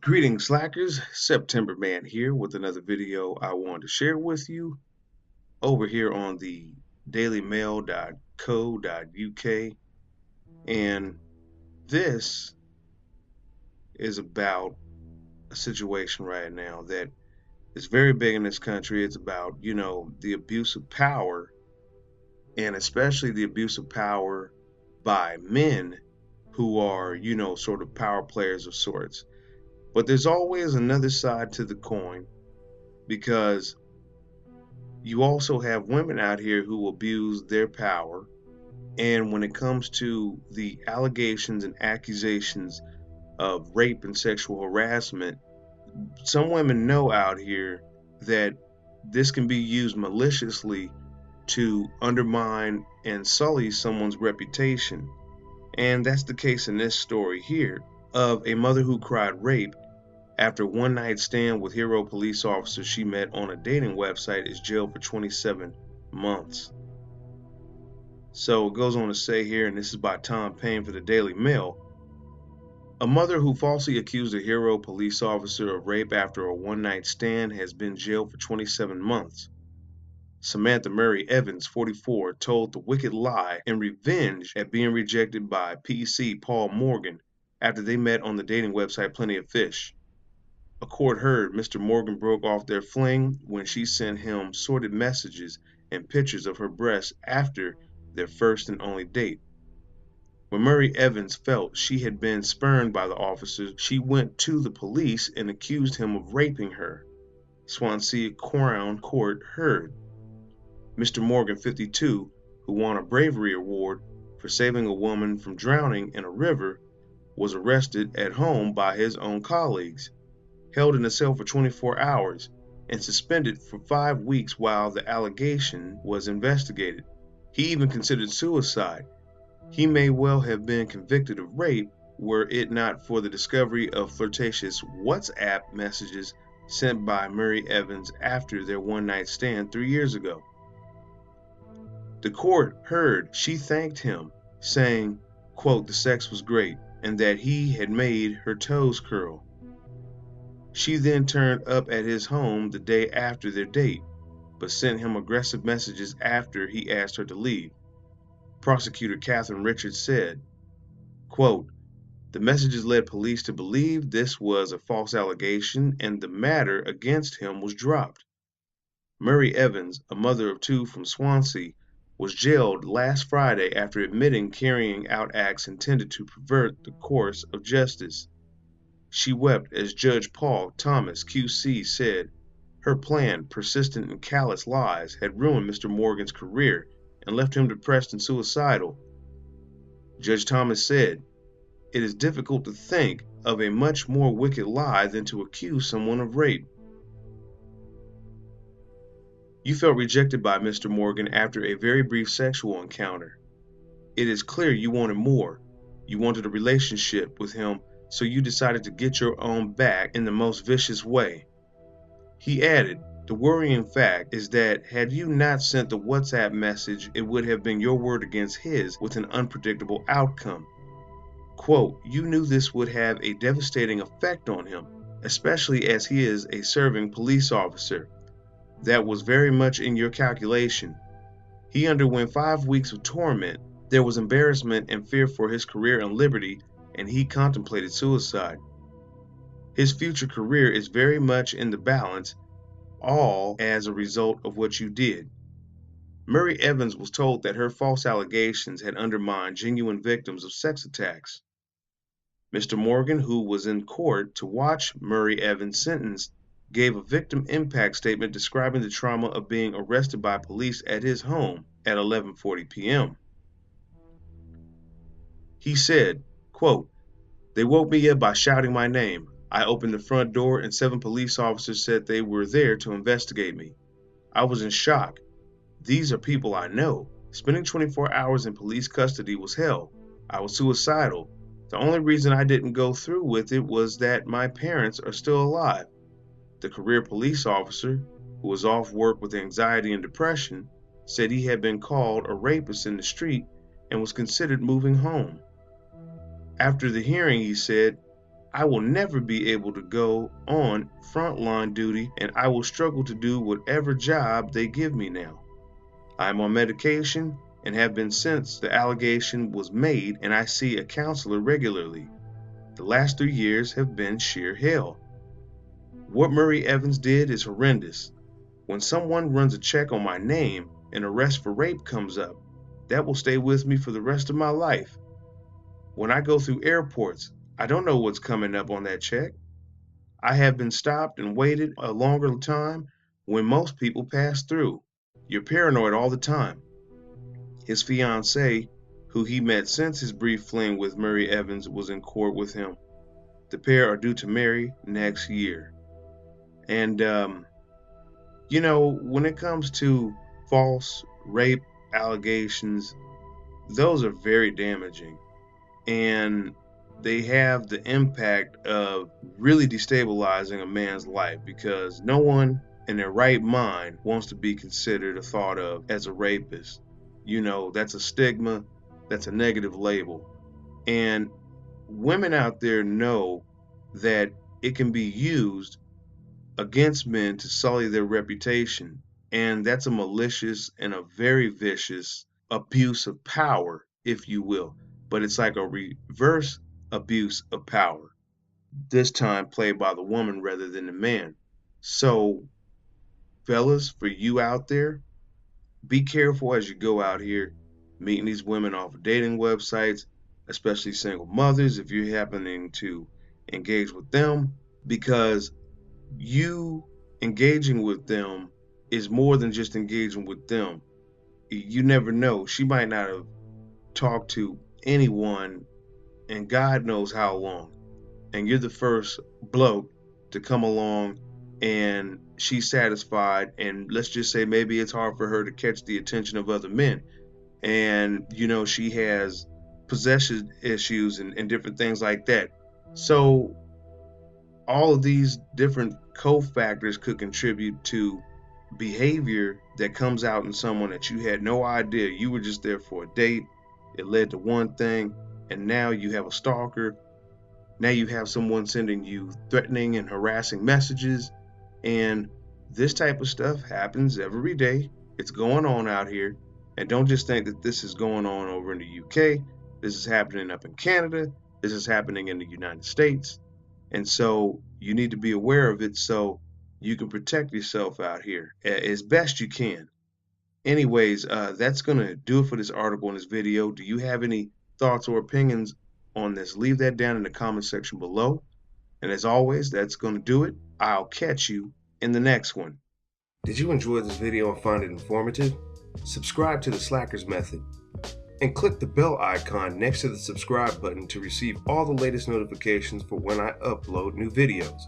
Greetings, Slackers. September Man here with another video I wanted to share with you over here on the dailymail.co.uk. And this is about a situation right now that is very big in this country. It's about, the abuse of power, and especially the abuse of power by men who are, sort of power players of sorts. But there's always another side to the coin because you also have women out here who abuse their power. And when it comes to the allegations and accusations of rape and sexual harassment, some women know out here that this can be used maliciously to undermine and sully someone's reputation. And that's the case in this story here of a mother who cried rape after one night stand with hero police officers she met on a dating website is jailed for 27 months. So it goes on to say here, and this is by Tom Payne for the Daily Mail, a mother who falsely accused a hero police officer of rape after a one-night stand has been jailed for 27 months. Samantha Murray Evans, 44, told the wicked lie in revenge at being rejected by PC Paul Morgan after they met on the dating website Plenty of Fish. A court heard Mr. Morgan broke off their fling when she sent him sordid messages and pictures of her breasts after their first and only date. When Murray Evans felt she had been spurned by the officers, she went to the police and accused him of raping her. Swansea Crown Court heard. Mr. Morgan, 52, who won a bravery award for saving a woman from drowning in a river, was arrested at home by his own colleagues, held in a cell for 24 hours, and suspended for 5 weeks while the allegation was investigated. He even considered suicide. He may well have been convicted of rape were it not for the discovery of flirtatious WhatsApp messages sent by Murray Evans after their one-night stand 3 years ago. The court heard she thanked him, saying, quote, the sex was great and that he had made her toes curl. She then turned up at his home the day after their date, but sent him aggressive messages after he asked her to leave. Prosecutor Catherine Richards said, quote, the messages led police to believe this was a false allegation and the matter against him was dropped. Murray Evans, a mother of 2 from Swansea, was jailed last Friday after admitting carrying out acts intended to pervert the course of justice. She wept as Judge Paul Thomas, QC, said her planned, persistent, and callous lies had ruined Mr. Morgan's career and left him depressed and suicidal. Judge Thomas said, it is difficult to think of a much more wicked lie than to accuse someone of rape. You felt rejected by Mr. Morgan after a very brief sexual encounter. It is clear you wanted more. You wanted a relationship with him, so you decided to get your own back in the most vicious way. He added, the worrying fact is that had you not sent the WhatsApp message, it would have been your word against his with an unpredictable outcome. Quote, you knew this would have a devastating effect on him, especially as he is a serving police officer. That was very much in your calculation. He underwent 5 weeks of torment. There was embarrassment and fear for his career and liberty, and he contemplated suicide. His future career is very much in the balance, all as a result of what you did. Murray Evans was told that her false allegations had undermined genuine victims of sex attacks. Mr. Morgan, who was in court to watch Murray Evans sentenced, gave a victim impact statement describing the trauma of being arrested by police at his home at 11:40 p.m. He said, quote, they woke me up by shouting my name. I opened the front door and 7 police officers said they were there to investigate me. I was in shock. These are people I know. Spending 24 hours in police custody was hell. I was suicidal. The only reason I didn't go through with it was that my parents are still alive. The career police officer, who was off work with anxiety and depression, said he had been called a rapist in the street and was considered moving home. After the hearing, he said, I will never be able to go on frontline duty, and I will struggle to do whatever job they give me now. I am on medication and have been since the allegation was made, and I see a counselor regularly. The last 3 years have been sheer hell. What Murray Evans did is horrendous. When someone runs a check on my name, an arrest for rape comes up. That will stay with me for the rest of my life. When I go through airports, I don't know what's coming up on that check. I have been stopped and waited a longer time when most people pass through. You're paranoid all the time. His fiancée, who he met since his brief fling with Murray Evans, was in court with him. The pair are due to marry next year. And, when it comes to false rape allegations, those are very damaging. And they have the impact of really destabilizing a man's life, because no one in their right mind wants to be considered or thought of as a rapist. That's a stigma, that's a negative label. And women out there know that it can be used against men to sully their reputation. And that's a malicious and a very vicious abuse of power, if you will. But it's like a reverse abuse of power, this time played by the woman rather than the man. So, fellas, for you out there, be careful as you go out here meeting these women off of dating websites, especially single mothers, if you're happening to engage with them, because you engaging with them is more than just engaging with them. You never know. She might not have talked to anyone in God knows how long. And you're the first bloke to come along, and she's satisfied. And let's just say maybe it's hard for her to catch the attention of other men. And, she has possession issues and different things like that. So all of these different cofactors could contribute to behavior that comes out in someone that you had no idea. You were just there for a date, it led to one thing, and now you have a stalker. Now you have someone sending you threatening and harassing messages. And this type of stuff happens every day. It's going on out here. And don't just think that this is going on over in the UK. This is happening up in Canada. This is happening in the United States. And so you need to be aware of it so you can protect yourself out here as best you can. Anyways, that's going to do it for this article and this video. Do you have any thoughts or opinions on this? Leave that down in the comment section below. And as always, that's going to do it. I'll catch you in the next one. Did you enjoy this video and find it informative? Subscribe to the Slackers Method and click the bell icon next to the subscribe button to receive all the latest notifications for when I upload new videos.